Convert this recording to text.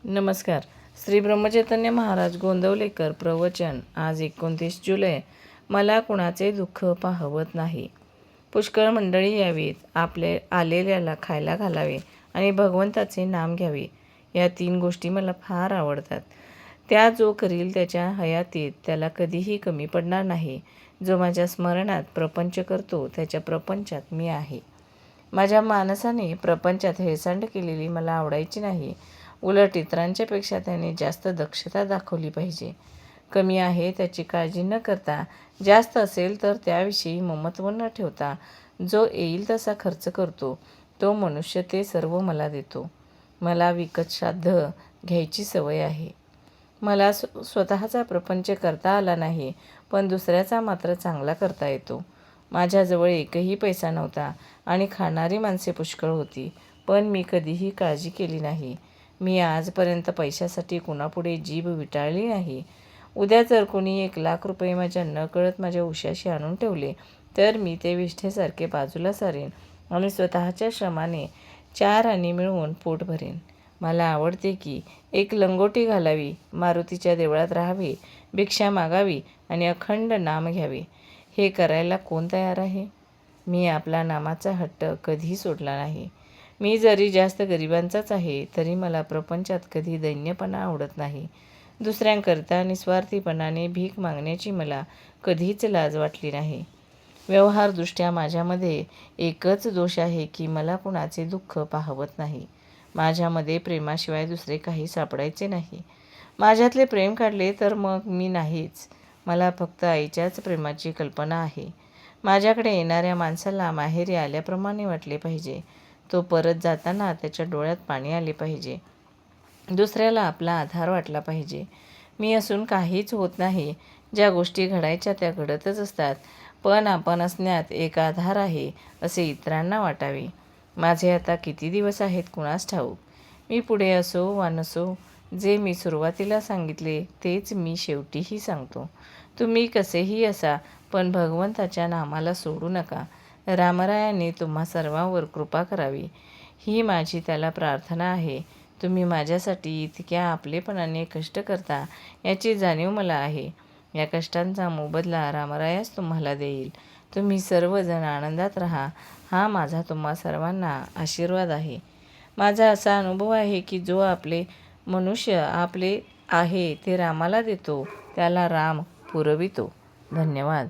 नमस्कार. श्री ब्रह्मचैतन्य महाराज गोंदवलेकर प्रवचन. आज 29 जुलै. मला कुणाचे दुःख पाहवत नाही. पुष्कळ मंडळी यावीत, आपले आलेल्याला खायला घालावे आणि भगवंताचे नाम घ्यावे. या 3 गोष्टी मला फार आवडतात. त्या जो करील त्याच्या हयातीत त्याला कधीही कमी पडणार नाही. जो माझ्या स्मरणात प्रपंच करतो त्याच्या प्रपंचात मी आहे. माझ्या मानसाने प्रपंचात हेळसांड केलेली मला आवडायची नाही. उलट इतरांच्यापेक्षा त्याने जास्त दक्षता दाखवली पाहिजे. कमी आहे त्याची काळजी न करता, जास्त असेल तर त्याविषयी ममत्व न ठेवता जो येईल तसा खर्च करतो, तो मनुष्य ते सर्व मला देतो. मला विकत श्राद्ध घ्यायची सवय आहे. मला स्वतःचा प्रपंच करता आला नाही, पण दुसऱ्याचा मात्र चांगला करता येतो. माझ्याजवळ एकही पैसा नव्हता आणि खाणारी माणसे पुष्कळ होती, पण मी कधीही काळजी केली नाही. मी आजपर्यंत पैशासाठी कुणापुढे जीभ विटाळली नाही. उद्या जर कोणी 1,00,000 रुपये माझ्या नकळत माझ्या उशाशी आणून ठेवले, तर मी ते विष्ठेसारखे बाजूला सारेन आणि स्वतःच्या श्रमाने 4 आणे मिळवून पोट भरेन. मला आवडते की एक लंगोटी घालावी, मारुतीच्या देवळात राहावे, भिक्षा मागावी आणि अखंड नाम घ्यावे. हे करायला कोण तयार आहे? मी आपला नामाचा हट्ट कधी सोडला नाही. मी जरी जास्त गरिबांचाच आहे, तरी मला प्रपंचात कधी दैन्यपणा आवडत नाही. दुसऱ्यांकरता निस्वार्थीपणाने भीक मागण्याची मला कधीच लाज वाटली नाही. व्यवहारदृष्ट्या माझ्यामध्ये एकच दोष आहे की मला कुणाचे दुःख पाहवत नाही. माझ्यामध्ये प्रेमाशिवाय दुसरे काही सापडायचे नाही. माझ्यातले प्रेम काढले तर मग मी नाहीच. मला फक्त आईच्याच प्रेमाची कल्पना आहे. माझ्याकडे येणाऱ्या माणसाला माहेरी आल्याप्रमाणे वाटले पाहिजे. तो परत जाताना त्याच्या डोळ्यात पाणी आले पाहिजे. दुसऱ्याला आपला आधार वाटला पाहिजे. मी असून काहीच होत नाही. ज्या गोष्टी घडायच्या त्या घडतच असतात, पण आपण असण्यात एक आधार आहे असे इतरांना वाटावे. माझे आता किती दिवस आहेत कुणास ठाऊक. मी पुढे असो वा नसो, जे मी सुरुवातीला सांगितले तेच मी शेवटीही सांगतो. तुम्ही कसेही असा, पण भगवंताच्या नामाला सोडू नका. रामरायाने तुम्हा सर्वांवर कृपा करावी, ही माझी त्याला प्रार्थना आहे. तुम्ही माझ्यासाठी इतक्या आपलेपणाने कष्ट करता याची जाणीव मला आहे. या कष्टांचा मोबदला रामरायाच तुम्हाला देईल. तुम्ही सर्वजण आनंदात राहा, हा माझा तुम्हा सर्वांना आशीर्वाद आहे. माझा असा अनुभव आहे की जो आपले मनुष्य आपले आहे ते रामाला देतो, त्याला राम पुरवितो. धन्यवाद.